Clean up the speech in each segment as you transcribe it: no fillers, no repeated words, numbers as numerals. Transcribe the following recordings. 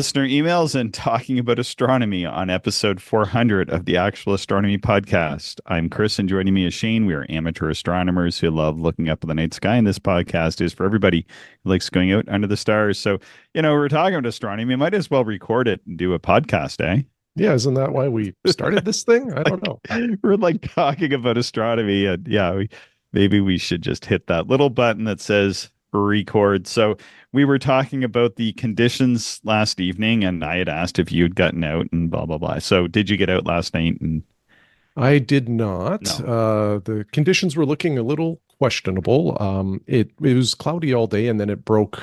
listener emails and talking about astronomy on episode 400 of the Actual Astronomy Podcast. I'm Chris, and joining me is Shane. We are amateur astronomers who love looking up at the night sky, and this podcast is for everybody who likes going out under the stars. So, we're talking about astronomy. We might as well record it and do a podcast, eh? Yeah, isn't that why we started this thing? I don't Like, know. we're like talking about astronomy, and maybe we should just hit that little button that says record. So we were talking about the conditions last evening, and I had asked if you'd gotten out and blah blah blah. So did you get out last night? And I did not. no. The conditions were looking a little questionable. It was cloudy all day, and then it broke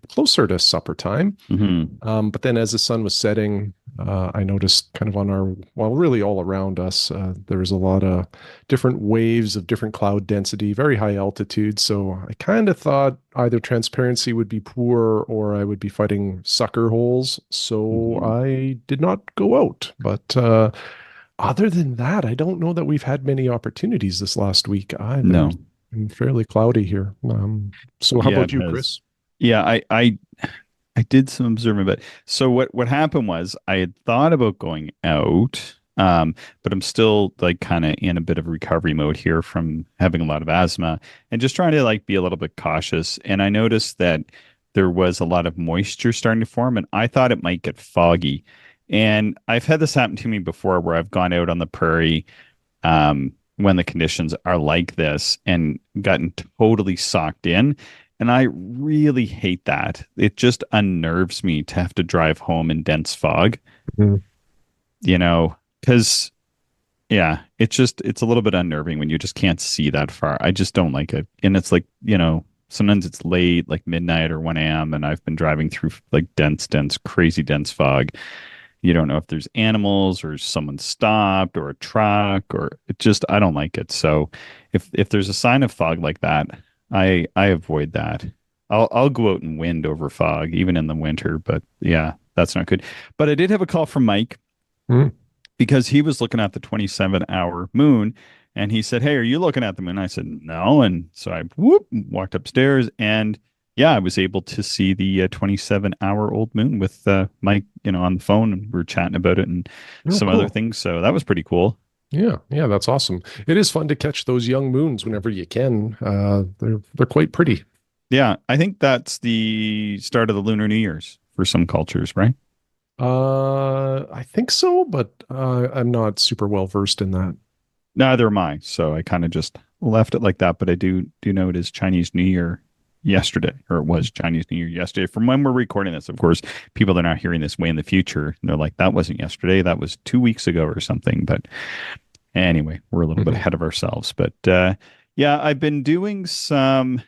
closer to supper time. Hmm. But then, as the sun was setting, I noticed kind of really all around us, there was a lot of different waves of different cloud density, very high altitude. So I kind of thought either transparency would be poor or I would be fighting sucker holes. So Hmm. I did not go out. But other than that, I don't know that we've had many opportunities this last week either. No. Been fairly cloudy here. So how Yeah, about it you, has. Chris? Yeah, I did some observing, but so what happened was I had thought about going out, but I'm still like kind of in a bit of recovery mode here from having a lot of asthma and just trying to like be a little bit cautious. And I noticed that there was a lot of moisture starting to form, and I thought it might get foggy. And I've had this happen to me before where I've gone out on the prairie when the conditions are like this and gotten totally socked in. And I really hate that. It just unnerves me to have to drive home in dense fog, Mhm. because, yeah, it's a little bit unnerving when you just can't see that far. I just don't like it. And it's like, sometimes it's late, like midnight or 1 a.m., and I've been driving through like dense, crazy dense fog. You don't know if there's animals or someone stopped or a truck or I don't like it. So if there's a sign of fog like that, I avoid that. I'll go out and wind over fog even in the winter, but yeah, that's not good. But I did have a call from Mike Mm. because he was looking at the 27-hour moon and he said, "Hey, are you looking at the moon?" I said, "No." And so I walked upstairs and yeah, I was able to see the 27-hour-old moon with Mike, on the phone, and we were chatting about it and Oh, some other cool. things. So that was pretty cool. Yeah, that's awesome. It is fun to catch those young moons whenever you can. They're quite pretty. Yeah, I think that's the start of the Lunar New Year's for some cultures, right? I think so, but I'm not super well versed in that. Neither am I. So I kind of just left it like that. But I do know it is Chinese New Year yesterday, or it was Chinese New Year yesterday. From when we're recording this, of course, people are not hearing this way in the future. And they're like, that wasn't yesterday. That was 2 weeks ago or something. But anyway, we're a little bit Mhm. ahead of ourselves. But yeah, I've been doing some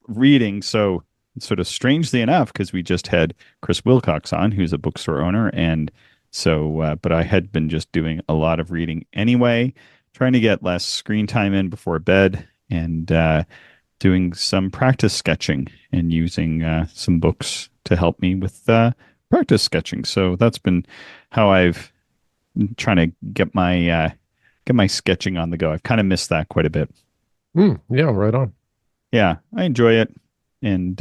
reading. So sort of strangely enough, because we just had Chris Wilcox on, who's a bookstore owner. And so, but I had been just doing a lot of reading anyway, trying to get less screen time in before bed and doing some practice sketching and using some books to help me with practice sketching. So that's been how I've been trying to get my sketching on the go. I've kind of missed that quite a bit. Yeah, right on. Yeah, I enjoy it, and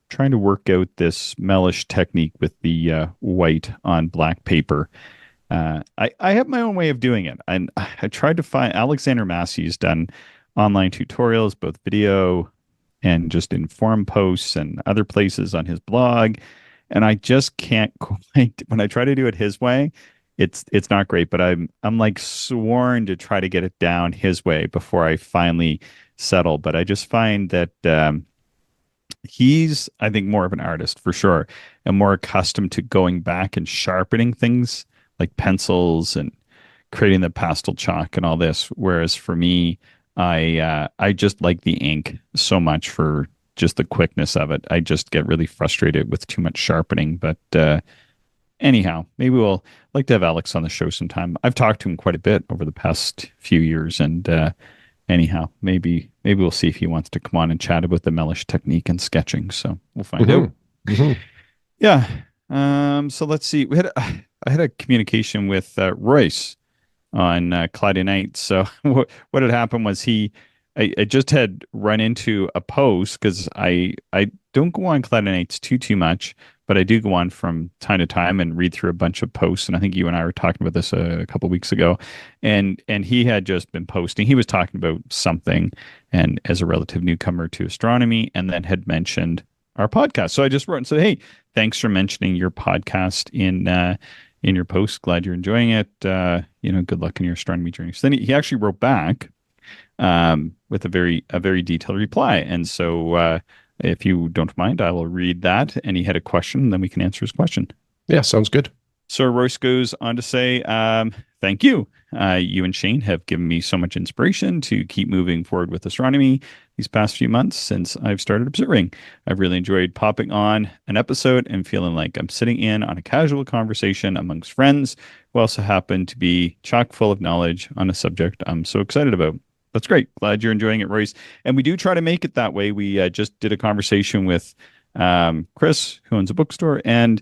trying to work out this Mellish technique with the white on black paper. I have my own way of doing it, and I tried to find Alexander Massey's done online tutorials, both video and just in forum posts and other places on his blog, and I just can't quite. When I try to do it his way, it's not great. But I'm like sworn to try to get it down his way before I finally settle. But I just find that he's, I think, more of an artist for sure, and more accustomed to going back and sharpening things like pencils and creating the pastel chalk and all this. Whereas for me, I just like the ink so much for just the quickness of it. I just get really frustrated with too much sharpening. But anyhow, maybe we'll like to have Alex on the show sometime. I've talked to him quite a bit over the past few years, and anyhow, maybe we'll see if he wants to come on and chat about the Mellish technique and sketching. So we'll find out. Hmm. Hmm. Yeah. So let's see. I had a communication with Royce on Cloudy Night. So what had happened was I just had run into a post because I don't go on Cloudy Nights too much, but I do go on from time to time and read through a bunch of posts. And I think you and I were talking about this a couple weeks ago, and he had just been posting. He was talking about something, and as a relative newcomer to astronomy, and then had mentioned our podcast. So I just wrote and said, "Hey, thanks for mentioning your podcast in your post. Glad you're enjoying it. Good luck in your astronomy journey." So then he actually wrote back with a very detailed reply. And so if you don't mind, I will read that. And he had a question, and then we can answer his question. Yeah, sounds good. So Royce goes on to say, thank you. You and Shane have given me so much inspiration to keep moving forward with astronomy these past few months since I've started observing. I've really enjoyed popping on an episode and feeling like I'm sitting in on a casual conversation amongst friends who also happen to be chock full of knowledge on a subject I'm so excited about. That's great. Glad you're enjoying it, Royce. And we do try to make it that way. We just did a conversation with Chris, who owns a bookstore, and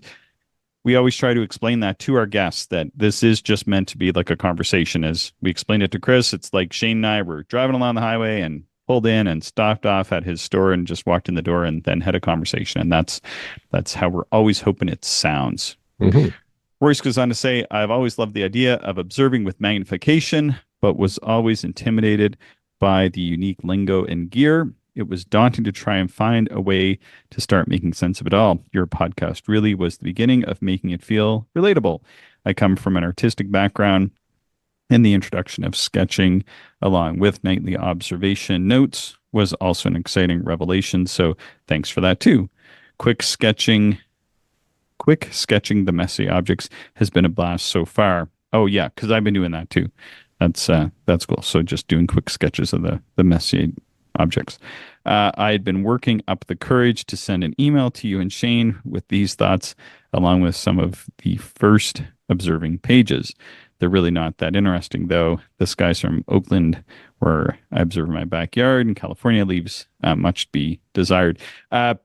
we always try to explain that to our guests that this is just meant to be like a conversation. As we explained it to Chris, it's like Shane and I were driving along the highway and pulled in and stopped off at his store and just walked in the door and then had a conversation. And that's how we're always hoping it sounds. Mm-hmm. Royce goes on to say, I've always loved the idea of observing with magnification, but was always intimidated by the unique lingo and gear. It was daunting to try and find a way to start making sense of it all. Your podcast really was the beginning of making it feel relatable. I come from an artistic background, and the introduction of sketching along with nightly observation notes was also an exciting revelation. So thanks for that too. Quick sketching the messy objects has been a blast so far. Oh yeah, because I've been doing that too. That's cool. So just doing quick sketches of the messy objects. I had been working up the courage to send an email to you and Shane with these thoughts, along with some of the first observing pages. They're really not that interesting, though. This guy's from Oakland, where I observe in my backyard, and California leaves much to be desired.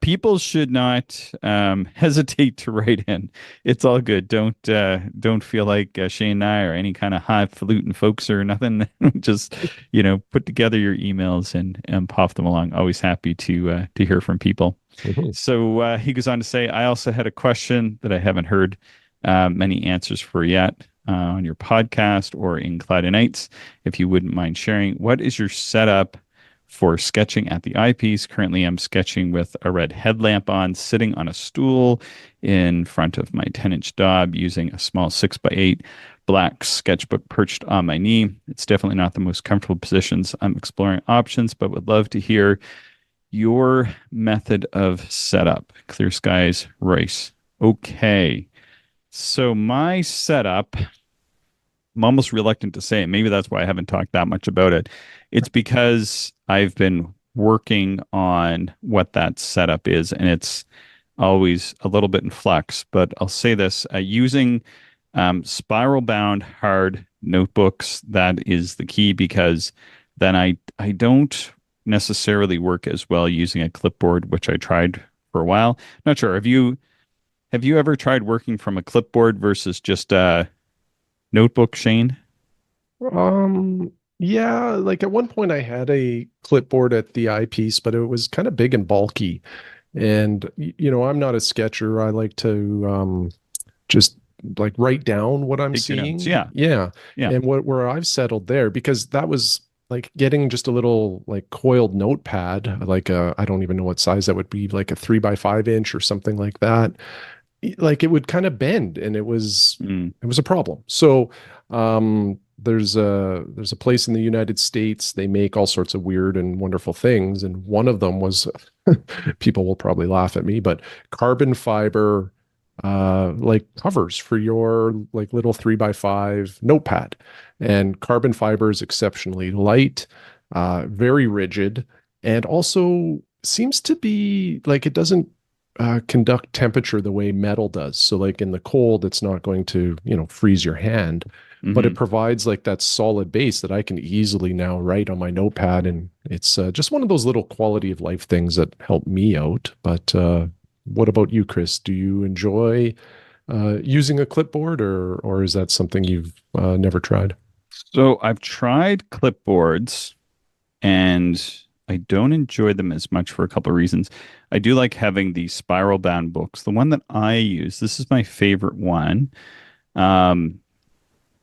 People should not hesitate to write in. It's all good. Don't feel like Shane and I are any kind of highfalutin folks or nothing. Just put together your emails and pop them along. Always happy to hear from people. Mm-hmm. So he goes on to say, I also had a question that I haven't heard many answers for yet. On your podcast or in Cloudy Nights, if you wouldn't mind sharing, what is your setup for sketching at the eyepiece? Currently, I'm sketching with a red headlamp on, sitting on a stool in front of my 10-inch daub using a small 6x8 black sketchbook perched on my knee. It's definitely not the most comfortable positions. I'm exploring options, but would love to hear your method of setup. Clear skies, Royce. Okay. So my setup, I'm almost reluctant to say it. Maybe that's why I haven't talked that much about it. It's because I've been working on what that setup is, and it's always a little bit in flux. But I'll say this, using spiral-bound hard notebooks, that is the key, because then I don't necessarily work as well using a clipboard, which I tried for a while. Not sure. Have you ever tried working from a clipboard versus just a notebook, Shane? Yeah, like at one point I had a clipboard at the eyepiece, but it was kind of big and bulky. And I'm not a sketcher. I like to just like write down what I'm Take your seeing. notes. Yeah. Yeah. Yeah. And where I've settled there, because that was like getting just a little like coiled notepad, like I don't even know what size that would be, like a 3x5 inch or something like that. Like it would kind of bend, and it was a problem. So there's a place in the United States, they make all sorts of weird and wonderful things, and one of them was people will probably laugh at me, but carbon fiber like covers for your like little 3x5 notepad. And carbon fiber is exceptionally light, very rigid, and also seems to be like it doesn't conduct temperature the way metal does. So like in the cold, it's not going to, freeze your hand, but it provides like that solid base that I can easily now write on my notepad. And it's just one of those little quality of life things that help me out. But what about you, Chris? Do you enjoy using a clipboard, or is that something you've never tried? So I've tried clipboards, and I don't enjoy them as much for a couple of reasons. I do like having the spiral bound books. The one that I use, this is my favorite one. Um,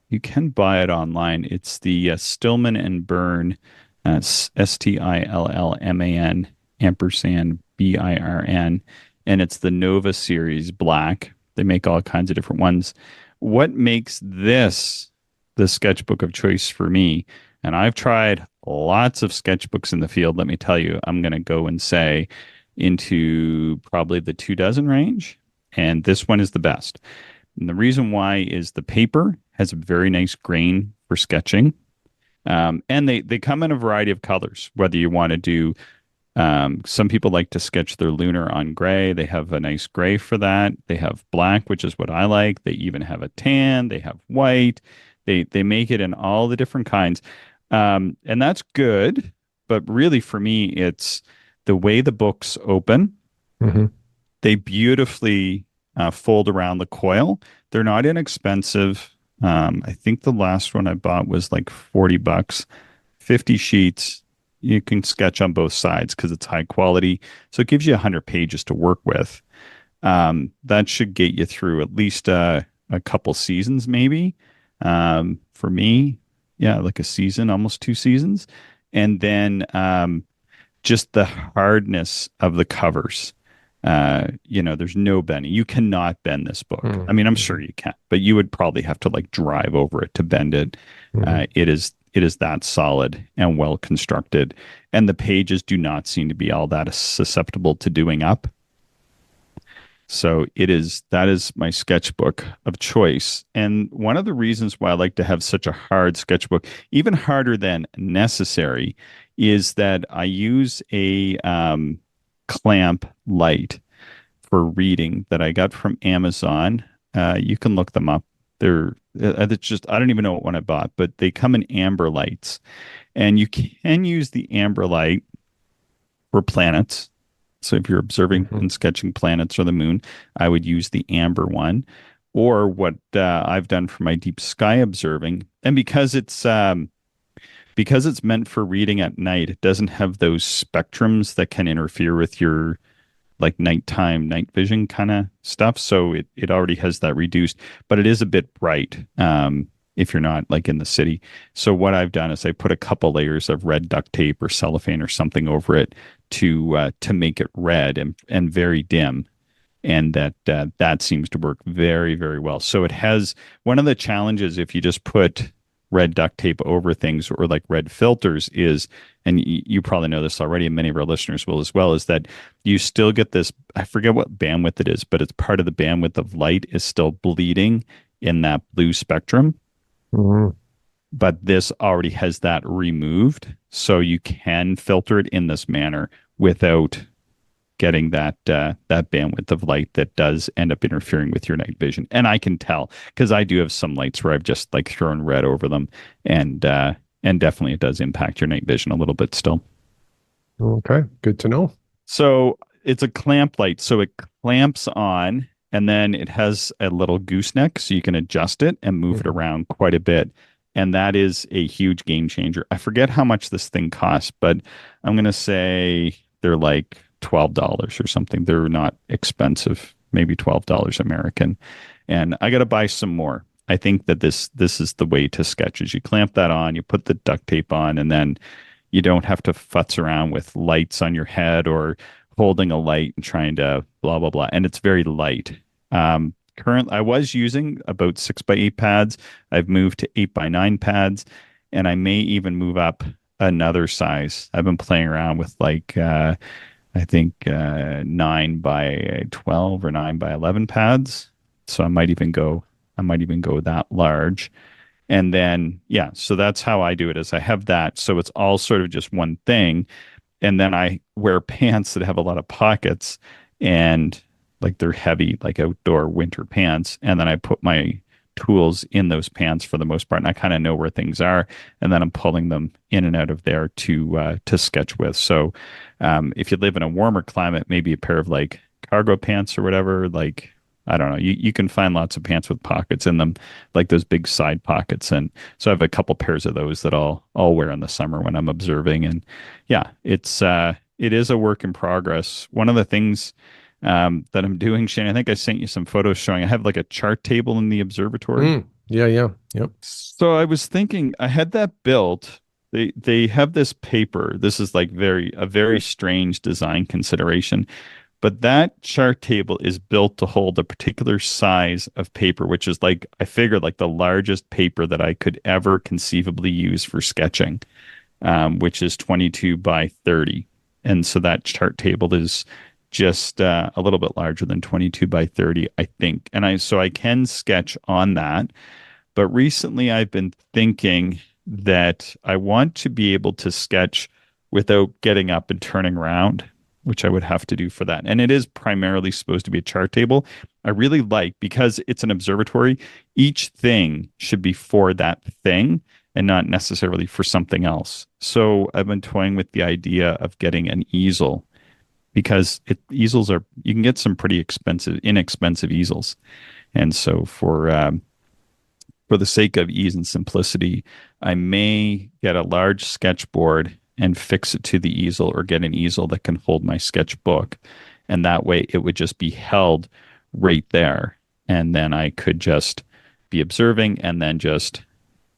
you can buy it online. It's the Stillman and Birn, Stillman ampersand BIRN, and it's the Nova series black. They make all kinds of different ones. What makes this the sketchbook of choice for me? And I've tried lots of sketchbooks in the field. Let me tell you, I'm going to go and say into probably the 2 dozen range, and this one is the best. And the reason why is the paper has a very nice grain for sketching. And they come in a variety of colors, whether you want to do, some people like to sketch their lunar on gray. They have a nice gray for that. They have black, which is what I like. They even have a tan. They have white. They make it in all the different kinds. And that's good. But really, for me, it's the way the books open. Hmm. They beautifully fold around the coil. They're not inexpensive. I think the last one I bought was like $40, 50 sheets. You can sketch on both sides because it's high quality. So it gives you 100 pages to work with. That should get you through at least a couple seasons, maybe. For me, yeah, like a season, almost 2 seasons. And then just the hardness of the covers. There's no bending. You cannot bend this book. I mean, I'm sure you can, but you would probably have to like drive over it to bend it. Hmm. It is that solid and well constructed, and the pages do not seem to be all that susceptible to doing up. So that is my sketchbook of choice. And one of the reasons why I like to have such a hard sketchbook, even harder than necessary, is that I use a clamp light for reading that I got from Amazon. You can look them up. It's just, I don't even know what one I bought, but they come in amber lights, and you can use the amber light for planets. So if you're observing Hmm. and sketching planets or the moon, I would use the amber one. Or what I've done for my deep sky observing, and because it's meant for reading at night, it doesn't have those spectrums that can interfere with your like nighttime night vision kind of stuff. So it already has that reduced, but it is a bit bright if you're not like in the city. So what I've done is I put a couple layers of red duct tape or cellophane or something over it to make it red and very dim. And that seems to work very, very well. So it has one of the challenges if you just put red duct tape over things or like red filters is, and you probably know this already, and many of our listeners will as well, is that you still get this, I forget what bandwidth it is, but it's part of the bandwidth of light is still bleeding in that blue spectrum. Hmm. But this already has that removed. So you can filter it in this manner without getting that bandwidth of light that does end up interfering with your night vision. And I can tell because I do have some lights where I've just like thrown red over them, and definitely it does impact your night vision a little bit still. Okay, good to know. So it's a clamp light, so it clamps on, and then it has a little gooseneck, so you can adjust it and move it Mhm. around quite a bit. And that is a huge game changer. I forget how much this thing costs, but I'm gonna say they're like $12 or something. They're not expensive, maybe $12 American. And I got to buy some more. I think that this is the way to sketch is you clamp that on, you put the duct tape on, and then you don't have to futz around with lights on your head or holding a light and trying to blah blah blah. And it's very light. Currently, I was using about 6x8 pads. I've moved to 8x9 pads, and I may even move up another size. I've been playing around with like I think 9x12 or 9x11 pads. So I might even go that large. And then, yeah, so that's how I do it is I have that. So it's all sort of just one thing. And then I wear pants that have a lot of pockets and like they're heavy, like outdoor winter pants. And then I put my tools in those pants for the most part. And I kind of know where things are. And then I'm pulling them in and out of there to sketch with. So if you live in a warmer climate, maybe a pair of like cargo pants or whatever, like I don't know. You can find lots of pants with pockets in them, like those big side pockets. And so I have a couple pairs of those that I'll wear in the summer when I'm observing. And yeah, it is a work in progress. One of the things that I'm doing, Shane, I think I sent you some photos showing I have like a chart table in the observatory. Yeah, yeah, yep. So I was thinking I had that built. They have this paper. This is like a very strange design consideration. But that chart table is built to hold a particular size of paper, which is like, I figured like the largest paper that I could ever conceivably use for sketching, which is 22 by 30. And so that chart table is just a little bit larger than 22 by 30, I think. So I can sketch on that. But recently I've been thinking that I want to be able to sketch without getting up and turning around, which I would have to do for that. And it is primarily supposed to be a chart table. I really like, because it's an observatory, each thing should be for that thing and not necessarily for something else. So I've been toying with the idea of getting an easel, because easels are, you can get some pretty inexpensive easels. And so for the sake of ease and simplicity, I may get a large sketchboard and fix it to the easel, or get an easel that can hold my sketchbook. And that way it would just be held right there. And then I could just be observing and then just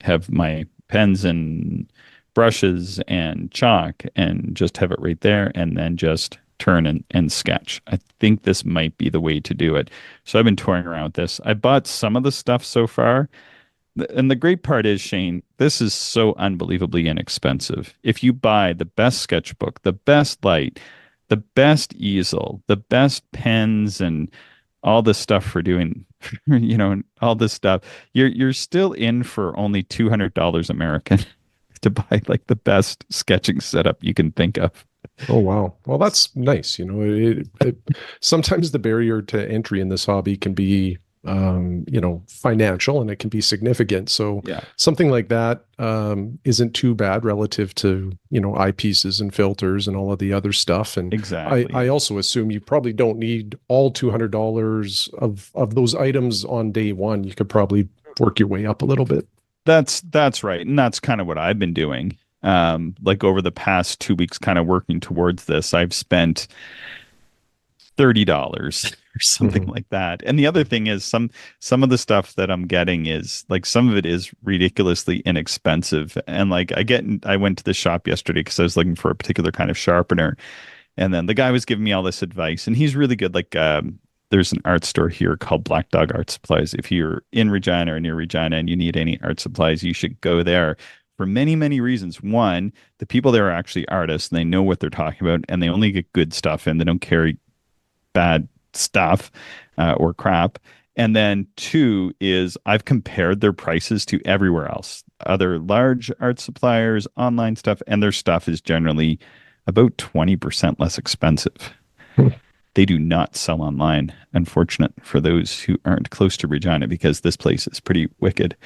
have my pens and brushes and chalk and just have it right there, and then just turn and sketch. I think this might be the way to do it. So I've been toying around with this. I bought some of the stuff so far. And the great part is, Shane, this is so unbelievably inexpensive. If you buy the best sketchbook, the best light, the best easel, the best pens, and all this stuff for doing, all this stuff, you're still in for only $200 American to buy like the best sketching setup you can think of. Oh wow. Well, that's nice. Sometimes the barrier to entry in this hobby can be financial, and it can be significant. So Yeah, something like that isn't too bad relative to, eyepieces and filters and all of the other stuff. And exactly. I also assume you probably don't need all $200 of those items on day one. You could probably work your way up a little bit. That's right. And that's kind of what I've been doing. Like over the past 2 weeks, kind of working towards this, I've spent $30 or something Mhm. like that. And the other thing is some of the stuff that I'm getting is like, some of it is ridiculously inexpensive. And like I went to the shop yesterday because I was looking for a particular kind of sharpener. And then the guy was giving me all this advice, and he's really good. Like there's an art store here called Black Dog Art Supplies. If you're in Regina or near Regina and you need any art supplies, you should go there for many, many reasons. One, the people there are actually artists and they know what they're talking about, and they only get good stuff in. They don't carry bad stuff or crap. And then two is I've compared their prices to everywhere else, other large art suppliers, online stuff, and their stuff is generally about 20% less expensive. They do not sell online, unfortunate for those who aren't close to Regina, because this place is pretty wicked.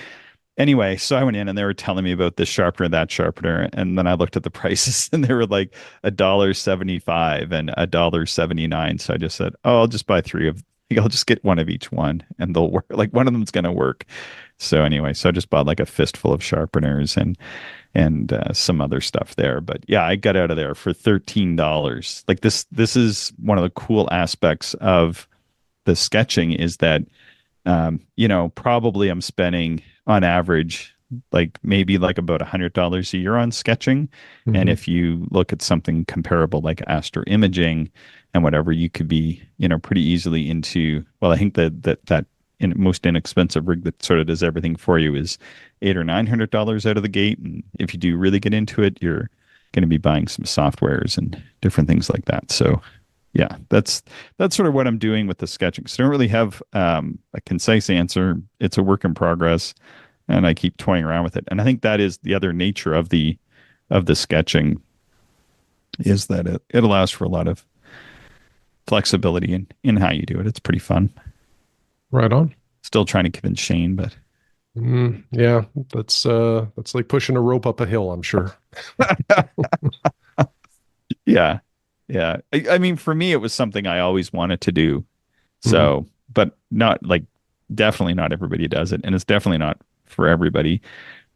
Anyway, so I went in and they were telling me about this sharpener, that sharpener, and then I looked at the prices and they were like $1.75 and $1.79. So I just said, "Oh, I'll just buy three of. I'll just get one of each one, and they'll work. Like one of them's gonna work." So anyway, so I just bought like a fistful of sharpeners and some other stuff there. But yeah, I got out of there for $13. Like this is one of the cool aspects of the sketching is that probably I'm spending on average like maybe like about $100 a year on sketching. And Mhm. if you look at something comparable like astro imaging and whatever, you could be, pretty easily into, well, I think most inexpensive rig that sort of does everything for you is $800 or $900 out of the gate. And if you do really get into it, you're going to be buying some softwares and different things like that. So yeah, that's sort of what I'm doing with the sketching. So I don't really have a concise answer. It's a work in progress, and I keep toying around with it. And I think that is the other nature of the sketching is that it allows for a lot of flexibility in how you do it. It's pretty fun. Right on. Still trying to convince Shane, but Yeah, that's like pushing a rope up a hill, I'm sure. yeah, yeah. I mean, for me, it was something I always wanted to do. Mhm. So, but not like definitely not everybody does it, and it's definitely not for everybody.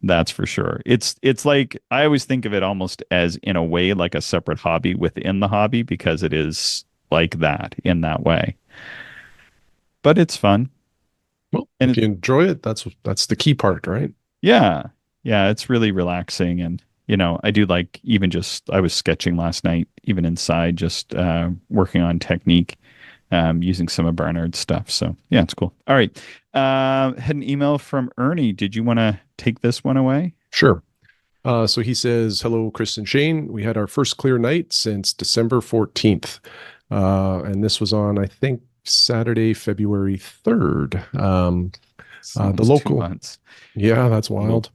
That's for sure. It's like I always think of it almost as in a way like a separate hobby within the hobby because it is like that in that way. But it's fun. Well, And if you enjoy it, that's the key part, right? yeah, yeah, it's really relaxing. And, I do like even just, I was sketching last night, even inside, just working on technique, using some of Barnard's stuff. So yeah, it's cool. All right. Had an email from Ernie. Did you want to take this one away? Sure. So he says, "Hello, Chris and Shane. We had our first clear night since December 14th. And this was on, I think, Saturday, February 3rd. It's The almost two local, months. yeah, that's Whoa. wild.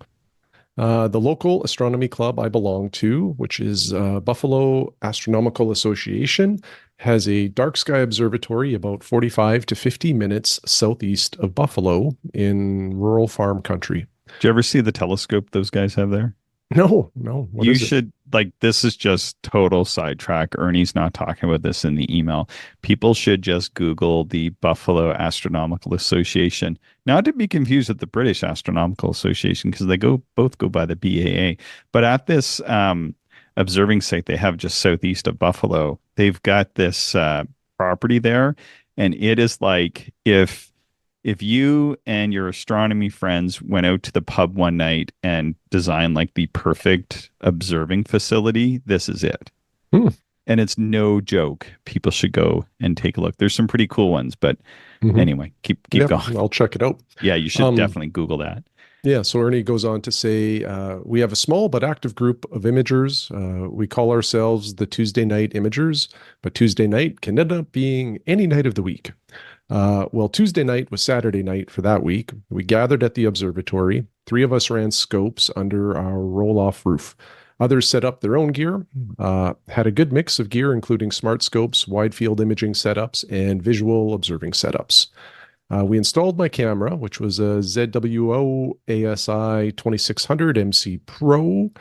The local astronomy club I belong to, which is Buffalo Astronomical Association, has a dark sky observatory about 45 to 50 minutes southeast of Buffalo in rural farm country." Did you ever see the telescope those guys have there? No, no. What You is it? should like this is just total sidetrack. Ernie's not talking about this in the email. People should just Google the Buffalo Astronomical Association. Not to be confused with the British Astronomical Association, because they both go by the BAA. But at this observing site they have just southeast of Buffalo, they've got this property there, and it is like if you and your astronomy friends went out to the pub one night and designed like the perfect observing facility, this is it. Hmm. And it's no joke. People should go and take a look. There's some pretty cool ones, but Hmm. anyway, keep Yep, going. I'll check it out. Yeah, you should Um, definitely Google that. yeah, so Ernie goes on to say, "We have a small but active group of imagers. We call ourselves the Tuesday Night Imagers, but Tuesday night can end up being any night of the week. Well, Tuesday night was Saturday night for that week. We gathered at the observatory. Three of us ran scopes under our roll off roof. Others set up their own gear, had a good mix of gear, including smart scopes, wide field imaging setups, and visual observing setups. We installed my camera, which was a ZWO ASI 2600 MC Pro,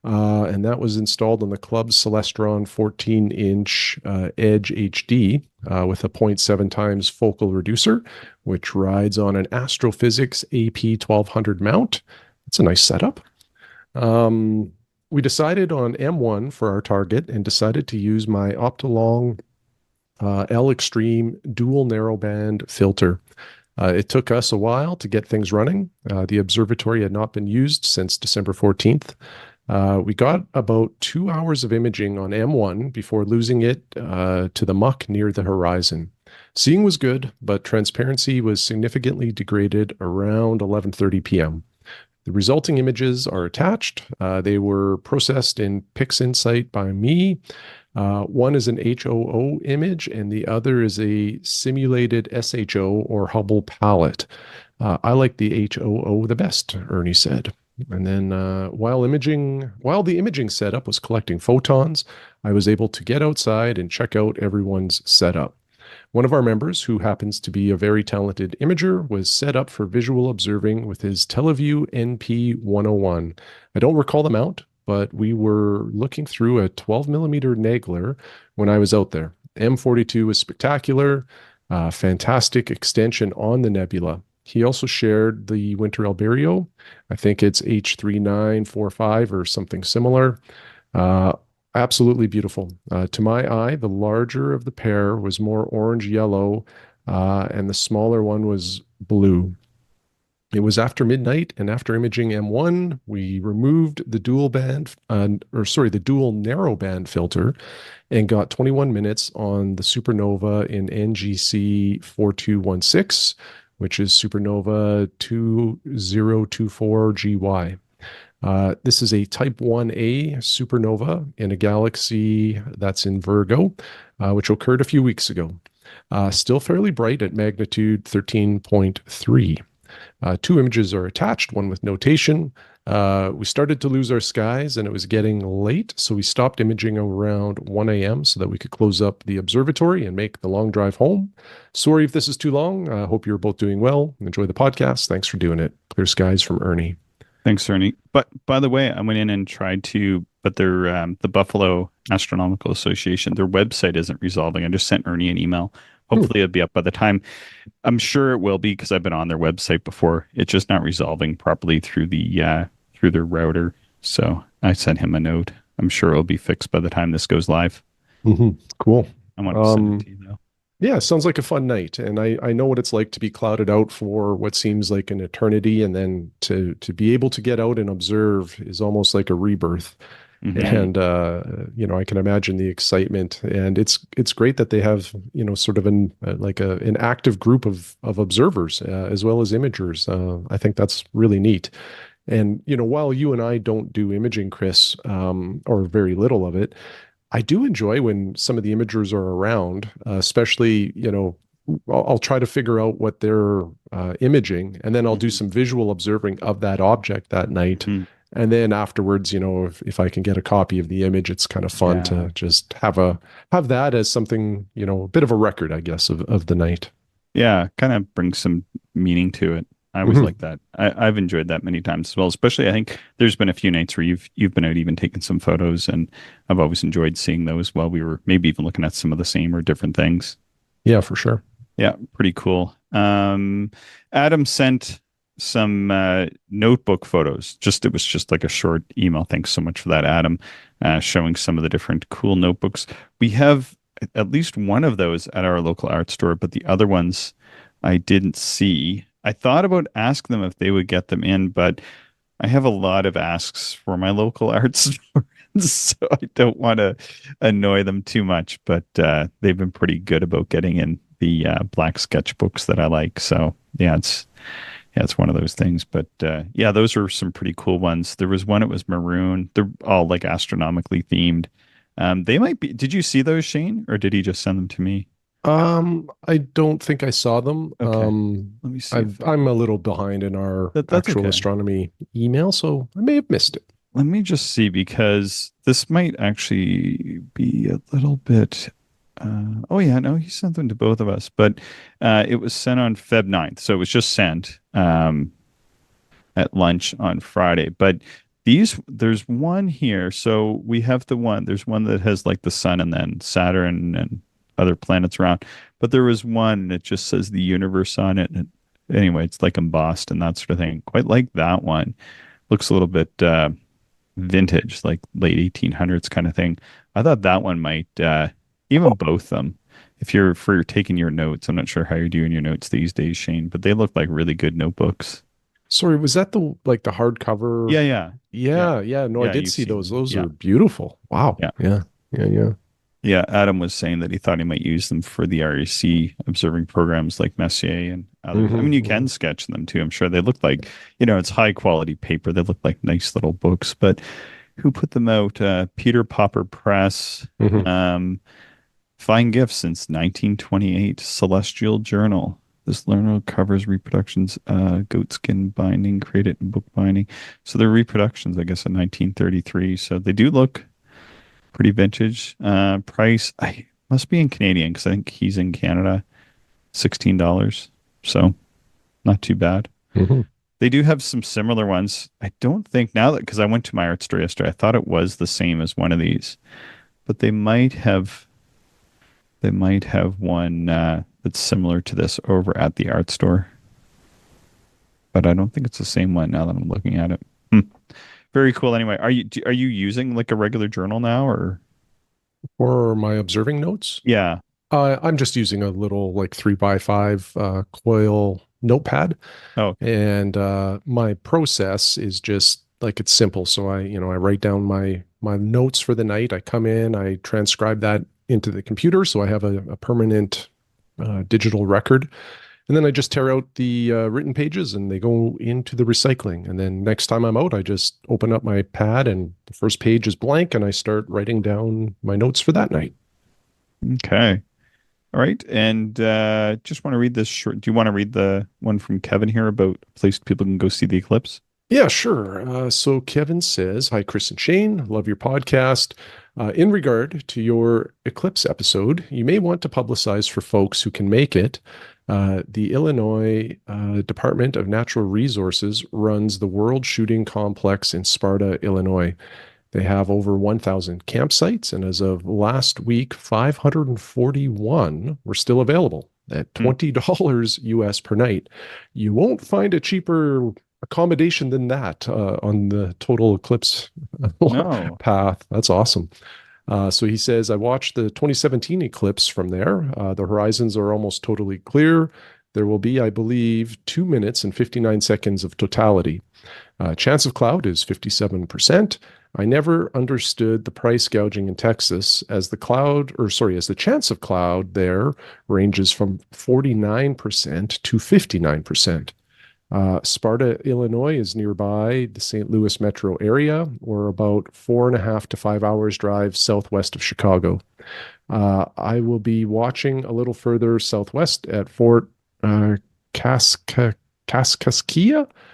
and that was installed on the club's Celestron 14-inch Edge HD with a zero point 0.7 times focal reducer, which rides on an Astrophysics AP 1200 mount. It's a nice setup. We decided on M1 for our target and decided to use my Optolong L Extreme dual narrowband filter. It took us a while to get things running. The observatory had not been used since December 14th. We got about 2 hours of imaging on M1 before losing it to the muck near the horizon. Seeing was good, but transparency was significantly degraded around 11:30 p.m. The resulting images are attached. They were processed in PixInsight by me. One is an HOO image, and the other is a simulated SHO or Hubble palette. I like the HOO the best, Ernie said. And then while the imaging setup was collecting photons, I was able to get outside and check out everyone's setup. One of our members, who happens to be a very talented imager, was set up for visual observing with his TeleVue NP101. I don't recall the mount, but we were looking through a 12 millimeter Nagler when I was out there. M42 was spectacular, fantastic extension on the nebula. He also shared the Winter Alberio. I think it's H3945 or something similar. Uh, Absolutely beautiful. To my eye, the larger of the pair was more orange yellow, and the smaller one was blue. It was after midnight, and after imaging M1, we removed the the dual narrowband filter and got 21 minutes on the supernova in NGC 4216, which is supernova 2024 GY. This is a Type 1a supernova in a galaxy that's in Virgo, which occurred a few weeks ago. Still fairly bright at magnitude 13.3. Two images are attached, one with notation. We started to lose our skies and it was getting late, so we stopped imaging around 1 a.m. so that we could close up the observatory and make the long drive home. Sorry if this is too long. I hope you're both doing well. Enjoy the podcast. Thanks for doing it. Clear skies from Ernie. Thanks, Ernie. But by the way, I went in and tried to, but the Buffalo Astronomical Association, their website isn't resolving. I just sent Ernie an email. Hmm. hopefully it'll be up by the time. I'm sure it will be because I've been on their website before. It's just not resolving properly through their router. So I sent him a note. I'm sure it'll be fixed by the time this goes live. Cool. I want to send it Um, to you though. yeah, sounds like a fun night. And I know what it's like to be clouded out for what seems like an eternity. And then to be able to get out and observe is almost like a rebirth. Hmm. And I can imagine the excitement. And it's great that they have, sort of an active group of observers as well as imagers. I think that's really neat. And while you and I don't do imaging, Chris, or very little of it, I do enjoy when some of the imagers are around, especially, I'll try to figure out what they're imaging, and then I'll do Hmm. some visual observing of that object that night. Hmm. And then afterwards, if I can get a copy of the image, it's kind of fun Yeah. to just have that as something, a bit of a record, I guess, of the night. Yeah. Kind of brings some meaning to it. I always Mhm. like that. I've enjoyed that many times as well. Especially, I think there's been a few nights where you've been out even taking some photos, and I've always enjoyed seeing those while we were maybe even looking at some of the same or different things. Yeah, for sure. Yeah, pretty cool. Adam sent some notebook photos. Just it was just like a short email. Thanks so much for that, Adam. Showing some of the different cool notebooks. We have at least one of those at our local art store, but the other ones I didn't see. I thought about asking them if they would get them in, but I have a lot of asks for my local art store, so I don't want to annoy them too much. But they've been pretty good about getting in the black sketchbooks that I like. So yeah, it's one of those things. But yeah, those are some pretty cool ones. There was one. It was maroon. They're all like astronomically themed. They might be. Did you see those, Shane, or did he just send them to me? I don't think I saw them. Okay, let me see if I'm a little behind in our that's actual okay. astronomy email, so I may have missed it. Let me just see because this might actually be a little bit. Oh yeah, no, he sent them to both of us, but it was sent on Feb 9th, so it was just sent at lunch on Friday. But there's one here. So we have there's one that has like the sun and then Saturn and other planets around. But there was one and it just says the universe on it. And anyway, it's like embossed and that sort of thing. Quite like that one. Looks a little bit vintage, like late 1800s kind of thing. I thought that one might, even both them. If you're for taking your notes, I'm not sure how you're doing your notes these days, Shane, but they look like really good notebooks. Sorry, was that the hardcover? Yeah, yeah, yeah, Yeah, yeah. No, I yeah. did You've see seen those. them. Those Yeah, are beautiful. Wow. yeah, Yeah, yeah, yeah. yeah. Adam was saying that he thought he might use them for the REC observing programs like Messier and others. I mean, you can sketch them too. I'm sure they look like, it's high quality paper. They look like nice little books. But who put them out? Peter Popper Press. Hmm. Um, Fine Gifts since 1928. Celestial Journal. This journal covers reproductions, goatskin binding, created in book binding. So they're reproductions, I guess, in 1933. So they do look pretty vintage. Price, I must be in Canadian because I think he's in Canada. $16. So not too bad. Hmm. They do have some similar ones. I don't think now that because I went to my art store yesterday, I thought it was the same as one of these, but they might have one that's similar to this over at the art store, but I don't think it's the same one now that I'm looking at it. Hmm. Very cool. Anyway, are you using like a regular journal now or? For my observing notes, Yeah. I'm just using a little like 3x5 coil notepad. Oh, okay. And my process is just like it's simple. So I write down my notes for the night. I come in, I transcribe that into the computer, so I have a permanent digital record. And then I just tear out the written pages and they go into the recycling. And then next time I'm out, I just open up my pad and the first page is blank and I start writing down my notes for that night. Okay. All right. And just want to read this short. Do you want to read the one from Kevin here about a place people can go see the eclipse? Yeah, sure. So Kevin says, "Hi, Chris and Shane. Love your podcast. In regard to your eclipse episode, you may want to publicize for folks who can make it. The Illinois Department of Natural Resources runs the World Shooting Complex in Sparta, Illinois. They have over 1,000 campsites, and as of last week, 541 were still available at Hmm. $20 US per night. You won't find a cheaper accommodation than that on the Total Eclipse No. path. That's awesome. So he says, I watched the 2017 eclipse from there. The horizons are almost totally clear. There will be, I believe, 2 minutes and 59 seconds of totality. Chance of cloud is 57%. I never understood the price gouging in Texas as as the chance of cloud there ranges from 49% to 59%. Sparta, Illinois is nearby the St. Louis metro area, or about 4.5 to 5 hours drive southwest of Chicago. I will be watching a little further southwest at Fort Kaskaskia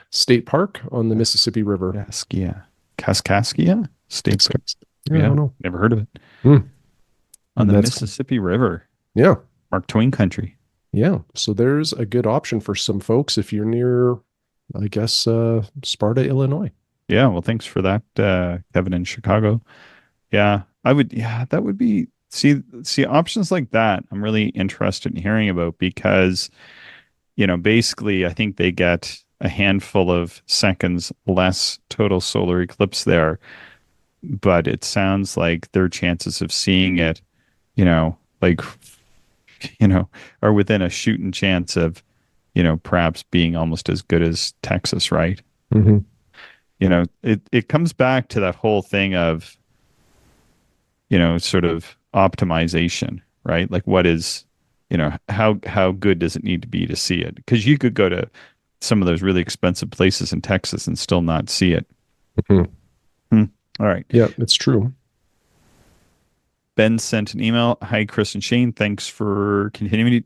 State Park on the Mississippi River. Kaskaskia. Kaskaskia State Park. Yeah, I Yeah, don't know. never heard of it. Hmm. On the That's Mississippi River, yeah, Mark Twain country. yeah. So there's a good option for some folks if you're near, I guess, Sparta, Illinois. Yeah, well, thanks for that, Kevin in Chicago. Yeah, I would. Yeah, that would be see options like that. I'm really interested in hearing about because basically, I think they get a handful of seconds less total solar eclipse there, but it sounds like their chances of seeing it, like you know, are within a shooting chance of, perhaps being almost as good as Texas, right? Mm-hmm. It comes back to that whole thing of, sort of optimization, right? Like what is, how good does it need to be to see it? Because you could go to some of those really expensive places in Texas and still not see it. Mm-hmm. Hmm. All right. Yeah, it's true. Ben sent an email. Hi, Chris and Shane. Thanks for continuing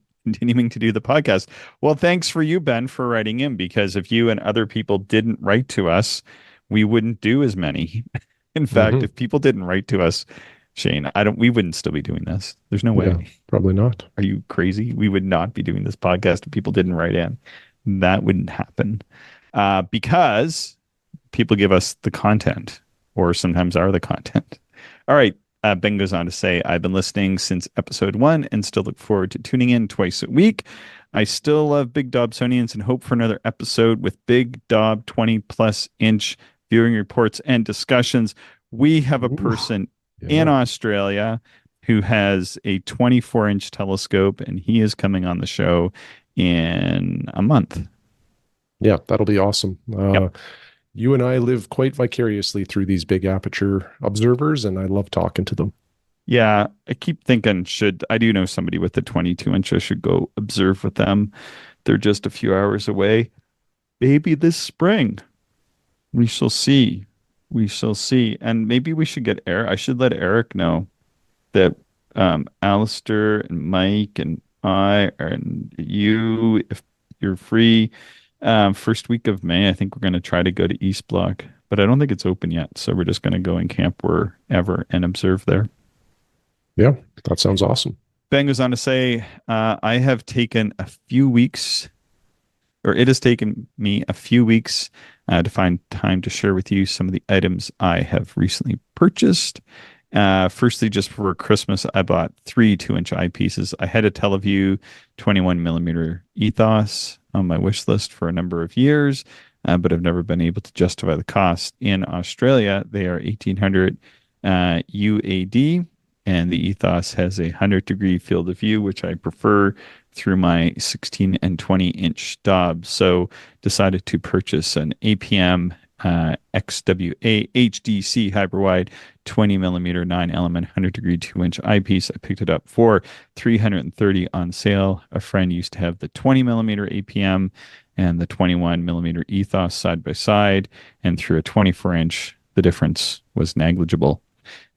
to do the podcast. Well, thanks for you, Ben, for writing in, because if you and other people didn't write to us, we wouldn't do as many. In fact, Mm-hmm. if people didn't write to us, Shane, we wouldn't still be doing this. There's no Yeah, way. probably not. Are you crazy? We would not be doing this podcast if people didn't write in. That wouldn't happen. Because people give us the content, or sometimes are the content. All right. Ben goes on to say, I've been listening since episode 1 and still look forward to tuning in twice a week. I still love Big Dobsonians and hope for another episode with Big Dob 20 plus inch viewing reports and discussions. We have a Ooh, person in yeah. Australia who has a 24-inch telescope, and he is coming on the show in a month. Yeah, that'll be awesome. Yep. You and I live quite vicariously through these big aperture observers, and I love talking to them. Yeah, I keep thinking, I do know somebody with a 22-inch, I should go observe with them. They're just a few hours away. Maybe this spring. We shall see. We shall see. And maybe we should get Eric. I should let Eric know that Alistair and Mike and and you, if you're free, first week of May, I think we're going to try to go to East Block, but I don't think it's open yet. So we're just going to go and camp wherever and observe there. Yeah, that sounds awesome. Ben goes on to say, I have taken a few weeks, or it has taken me a few weeks to find time to share with you some of the items I have recently purchased. Firstly, just for Christmas, I bought 3 2-inch eyepieces. I had a TeleVue 21 millimeter ethos on my wish list for a number of years, but I've never been able to justify the cost. In Australia, they are 1800 UAD, and the ethos has a 100-degree field of view, which I prefer through my 16 and 20-inch Dob. So decided to purchase an APM XWA HDC hyperwide 20 millimeter 9-element 100-degree 2-inch eyepiece. I picked it up for $330 on sale. A friend used to have the 20 millimeter APM and the 21 millimeter ethos side by side, and through a 24-inch, the difference was negligible.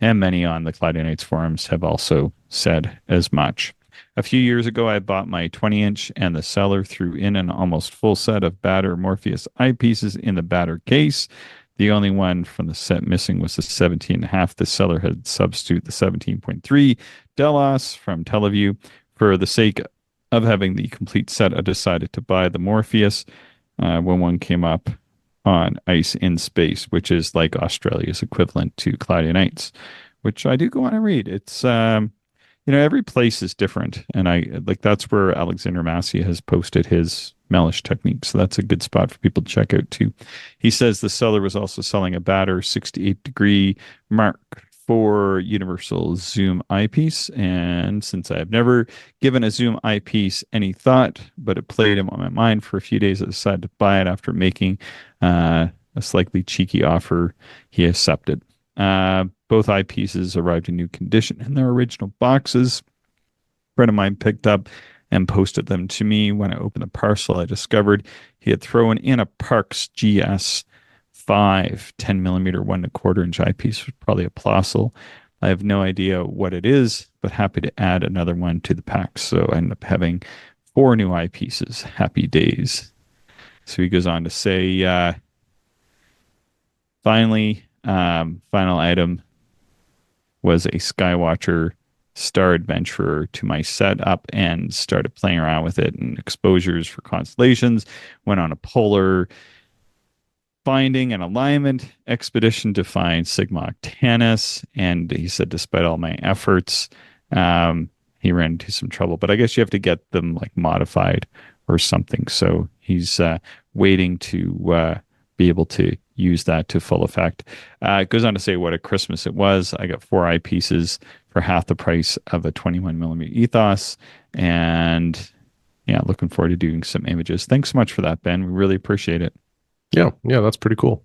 And many on the Cloudy Nights forums have also said as much. A few years ago, I bought my 20-inch, and the seller threw in an almost full set of Baader Morpheus eyepieces in the Baader case. The only one from the set missing was the 17.5. The seller had substituted the 17.3 Delos from TeleVue. For the sake of having the complete set, I decided to buy the Morpheus when one came up on Ice in Space, which is like Australia's equivalent to Cloudy Nights, which I do go on and read. It's every place is different, and I like that's where Alexander Massey has posted his Mellish technique, so that's a good spot for people to check out too. He says the seller was also selling a Batter 68-degree Mark IV Universal Zoom eyepiece, and since I have never given a Zoom eyepiece any thought, but it played him on my mind for a few days, I decided to buy it after making a slightly cheeky offer. He accepted. Both eyepieces arrived in new condition in their original boxes. A friend of mine picked up and posted them to me. When I opened the parcel, I discovered he had thrown in a Parks GS 5 10 millimeter 1.25 inch eyepiece, probably a Plossl. I have no idea what it is, but happy to add another one to the pack. So I ended up having 4 new eyepieces. Happy days. So he goes on to say, finally, final item was a Skywatcher Star Adventurer to my setup and started playing around with it and exposures for constellations. Went on a polar finding and alignment expedition to find Sigma Octantis. And he said, despite all my efforts, he ran into some trouble. But I guess you have to get them like modified or something. So he's waiting to be able to use that to full effect. It goes on to say what a Christmas it was. I got 4 eyepieces for half the price of a 21 millimeter ethos. And yeah, looking forward to doing some images. Thanks so much for that, Ben. We really appreciate it. Yeah, that's pretty cool.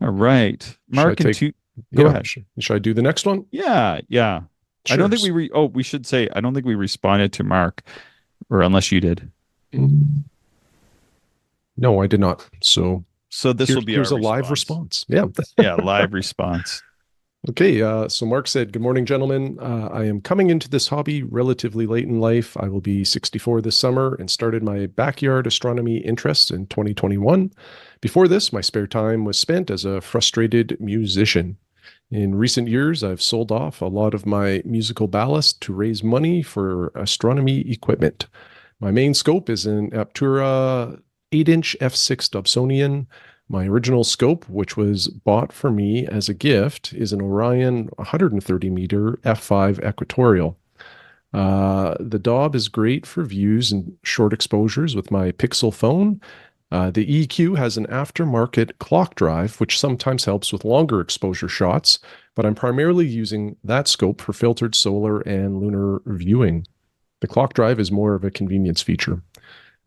All right. Mark, go ahead. Should I do the next one? Yeah. Sure. I don't think we should say, I don't think we responded to Mark, or unless you did. No, I did not. So this will be here's a live response. Yeah. Yeah, live response. Okay, so Mark said, good morning, gentlemen. I am coming into this hobby relatively late in life. I will be 64 this summer and started my backyard astronomy interests in 2021. Before this, my spare time was spent as a frustrated musician. In recent years, I've sold off a lot of my musical ballast to raise money for astronomy equipment. My main scope is an Aptura 8-inch f6 Dobsonian. My original scope, which was bought for me as a gift, is an Orion 130-meter f5 equatorial. The Dob is great for views and short exposures with my Pixel phone. The EQ has an aftermarket clock drive, which sometimes helps with longer exposure shots, but I'm primarily using that scope for filtered solar and lunar viewing. The clock drive is more of a convenience feature.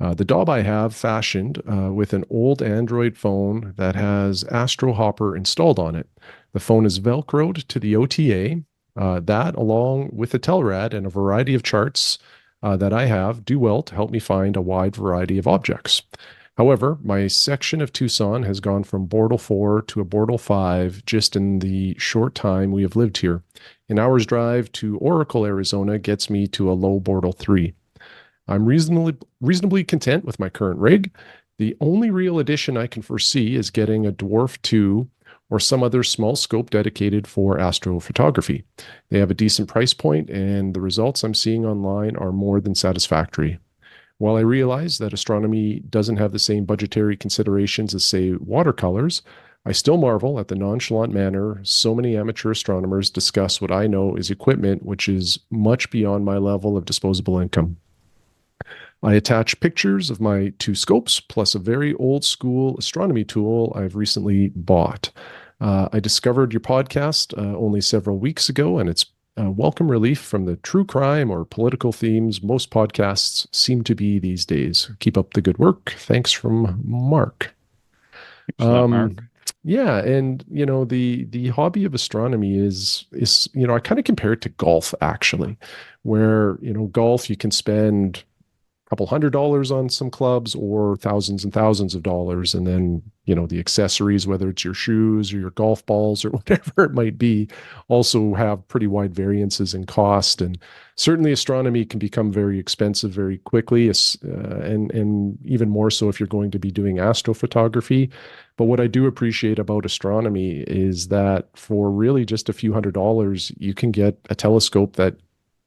The Dob I have fashioned with an old Android phone that has Astro Hopper installed on it. The phone is Velcroed to the OTA. That, along with the Telrad and a variety of charts that I have, do well to help me find a wide variety of objects. However, my section of Tucson has gone from Bortle 4 to a Bortle 5 just in the short time we have lived here. An hour's drive to Oracle, Arizona gets me to a low Bortle 3. I'm reasonably content with my current rig. The only real addition I can foresee is getting a Dwarf 2 or some other small scope dedicated for astrophotography. They have a decent price point, and the results I'm seeing online are more than satisfactory. While I realize that astronomy doesn't have the same budgetary considerations as, say, watercolors, I still marvel at the nonchalant manner so many amateur astronomers discuss what I know is equipment which is much beyond my level of disposable income. I attach pictures of my 2 scopes, plus a very old school astronomy tool I've recently bought. I discovered your podcast only several weeks ago, and it's a welcome relief from the true crime or political themes most podcasts seem to be these days. Keep up the good work. Thanks from Mark. Mark. Yeah, and the hobby of astronomy is I kind of compare it to golf, actually, where golf you can spend couple $100 on some clubs or thousands and thousands of dollars. And then, the accessories, whether it's your shoes or your golf balls or whatever it might be, also have pretty wide variances in cost. And certainly astronomy can become very expensive very quickly, and even more so if you're going to be doing astrophotography. But what I do appreciate about astronomy is that for really just a few $100s, you can get a telescope that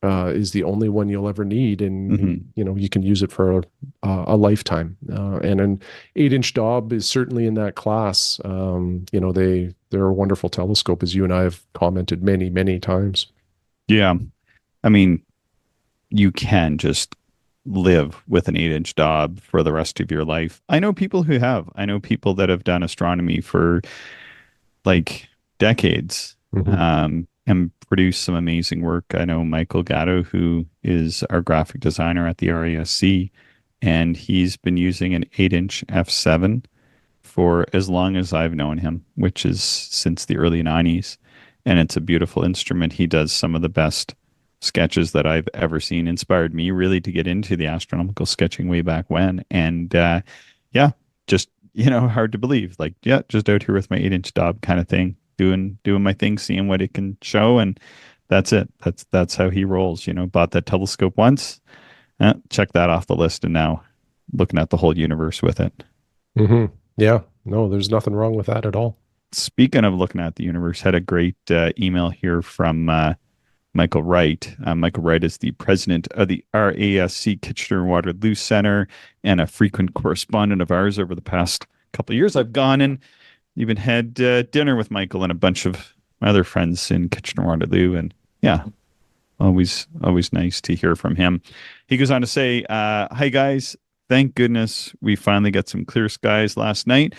is the only one you'll ever need, and Hmm. you know you can use it for a lifetime. And an 8-inch Dob is certainly in that class. You know, they're a wonderful telescope, as you and I have commented many times. Yeah. I mean, you can just live with an 8-inch Dob for the rest of your life. I know people who have. I know people that have done astronomy for like decades, Hmm. and produced some amazing work. I know Michael Gatto, who is our graphic designer at the RASC, and he's been using an 8-inch f7 for as long as I've known him, which is since the early 90s. And it's a beautiful instrument. He does some of the best sketches that I've ever seen, inspired me really to get into the astronomical sketching way back when. And yeah, just, hard to believe. Like, yeah, just out here with my 8-inch Dob kind of thing, doing my thing, seeing what it can show. And that's it. That's how he rolls. Bought that telescope once, check that off the list. And now looking at the whole universe with it. Hmm. Yeah, no, there's nothing wrong with that at all. Speaking of looking at the universe, had a great email here from Michael Wright. Michael Wright is the president of the RASC Kitchener Waterloo Center and a frequent correspondent of ours over the past couple of years. I've gone and even had dinner with Michael and a bunch of my other friends in Kitchener Waterloo, and yeah, always nice to hear from him. He goes on to say, "Hi guys, thank goodness we finally got some clear skies last night.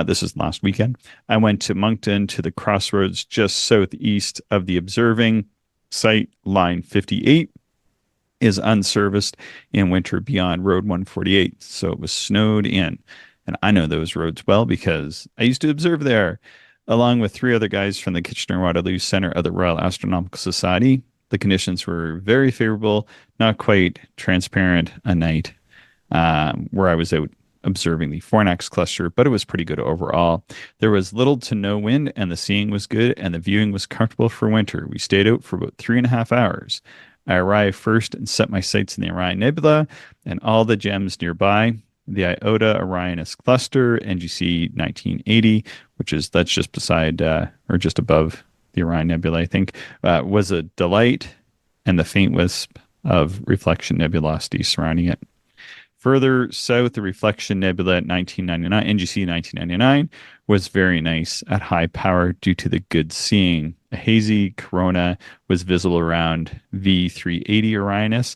This is last weekend. I went to Moncton to the crossroads just southeast of the observing site. Line 58 is unserviced in winter beyond Road 148, so it was snowed in, and I know those roads well because I used to observe there." Along with three other guys from the Kitchener Waterloo Center of the Royal Astronomical Society. The conditions were very favorable, not quite transparent a night where I was out observing the Fornax cluster, but it was pretty good overall. There was little to no wind, and the seeing was good, and the viewing was comfortable for winter. We stayed out for about 3.5 hours. I arrived first and set my sights in the Orion Nebula and all the gems nearby. The Iota Orionis cluster, NGC 1980, that's just beside or just above the Orion Nebula, I think, was a delight, and the faint wisp of reflection nebulosity surrounding it. Further south, the Reflection Nebula at 1999, NGC 1999, was very nice at high power due to the good seeing. A hazy corona was visible around V380 Orionis.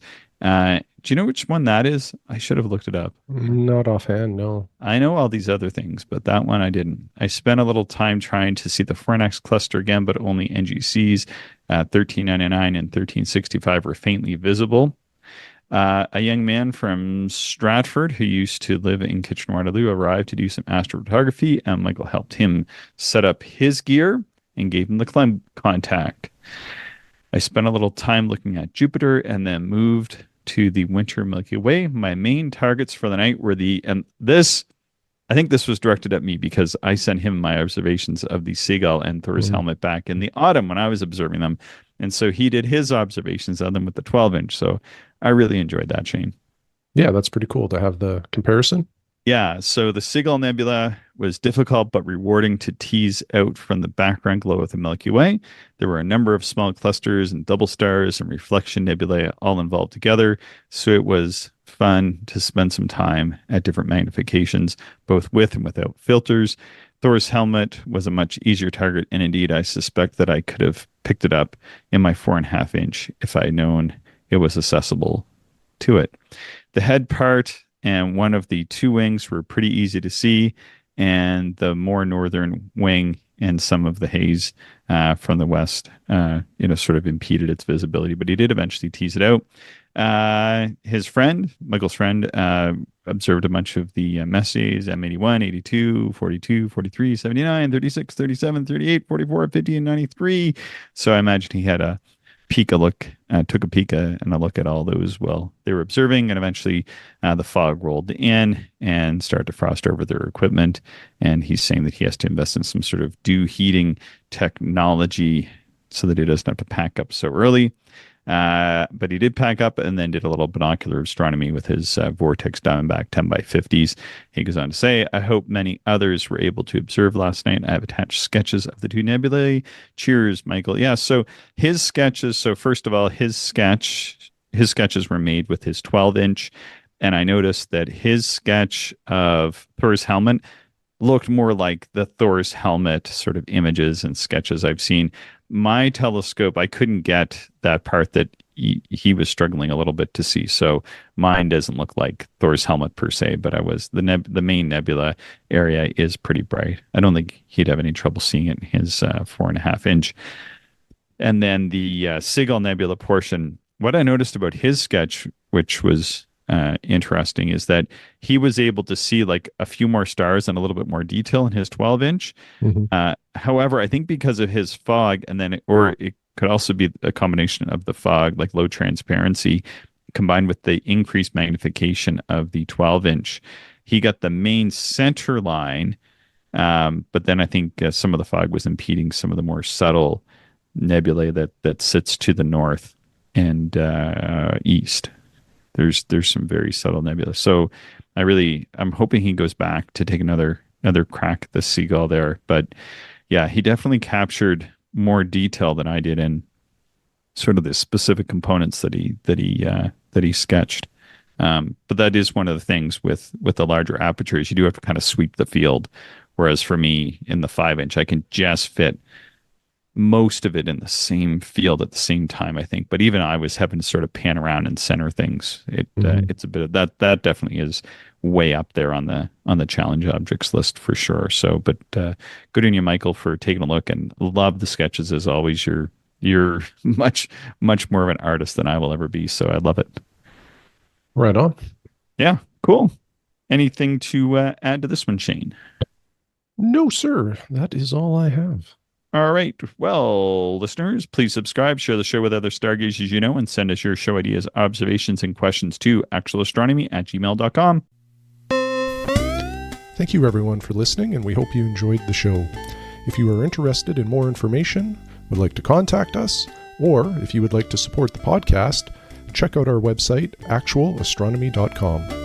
Do you know which one that is? I should have looked it up. Not offhand, no. I know all these other things, but that one I didn't. I spent a little time trying to see the Fornax cluster again, but only NGCs 1399 and 1365 were faintly visible. A young man from Stratford who used to live in Kitchener-Waterloo arrived to do some astrophotography, and Michael helped him set up his gear and gave him the contact. I spent a little time looking at Jupiter and then moved to the winter Milky Way. My main targets for the night were I think this was directed at me because I sent him my observations of the Seagull and Thor's Mm. helmet back in the autumn when I was observing them. And so he did his observations of them with the 12-inch. So I really enjoyed that, Shane. Yeah, that's pretty cool to have the comparison. Yeah, so the Seagull Nebula was difficult but rewarding to tease out from the background glow of the Milky Way. There were a number of small clusters and double stars and reflection nebulae all involved together, so it was fun to spend some time at different magnifications, both with and without filters. Thor's helmet was a much easier target, and indeed, I suspect that I could have picked it up in my 4.5-inch if I had known it was accessible to it. The head part and one of the two wings were pretty easy to see, and the more northern wing and some of the haze from the west, sort of impeded its visibility. But he did eventually tease it out. Michael's friend, observed a bunch of the Messiers, M81, 82, 42, 43, 79, 36, 37, 38, 44, 50, and 93. So I imagine he had took a peek and a look at all those while they were observing, and eventually the fog rolled in and started to frost over their equipment. And he's saying that he has to invest in some sort of dew heating technology so that he doesn't have to pack up so early. But he did pack up and then did a little binocular astronomy with his Vortex Diamondback 10 by 50s. He goes on to say, I hope many others were able to observe last night. I have attached sketches of the two nebulae. Cheers, Michael. Yeah, so his sketches. So first of all, his sketches were made with his 12-inch. And I noticed that his sketch of Thor's helmet looked more like the Thor's helmet sort of images and sketches I've seen. My telescope, I couldn't get that part that he was struggling a little bit to see. So mine doesn't look like Thor's helmet per se, but the main nebula area is pretty bright. I don't think he'd have any trouble seeing it in his 4.5-inch. And then the Seagull Nebula portion, what I noticed about his sketch, which was interesting, is that he was able to see like a few more stars and a little bit more detail in his 12-inch. However, I think because of his fog, and then it could also be a combination of the fog, like low transparency, combined with the increased magnification of the 12-inch, he got the main center line. But then I think some of the fog was impeding some of the more subtle nebulae that sits to the north and east. There's some very subtle nebula. So I'm hoping he goes back to take another crack at the Seagull there. But yeah, he definitely captured more detail than I did in sort of the specific components that he sketched. But that is one of the things with the larger apertures. You do have to kind of sweep the field. Whereas for me in the 5-inch, I can just fit most of it in the same field at the same time, I think. But even I was having to sort of pan around and center things. It's a bit of that definitely is way up there on the challenge objects list for sure. So, but good on you, Michael, for taking a look, and love the sketches as always. You're much more of an artist than I will ever be. So I love it. Right on. Yeah, cool. Anything to add to this one, Shane? No, sir. That is all I have. All right. Well, listeners, please subscribe, share the show with other stargazers you know, and send us your show ideas, observations, and questions to actualastronomy@gmail.com. Thank you, everyone, for listening, and we hope you enjoyed the show. If you are interested in more information, would like to contact us, or if you would like to support the podcast, check out our website, actualastronomy.com.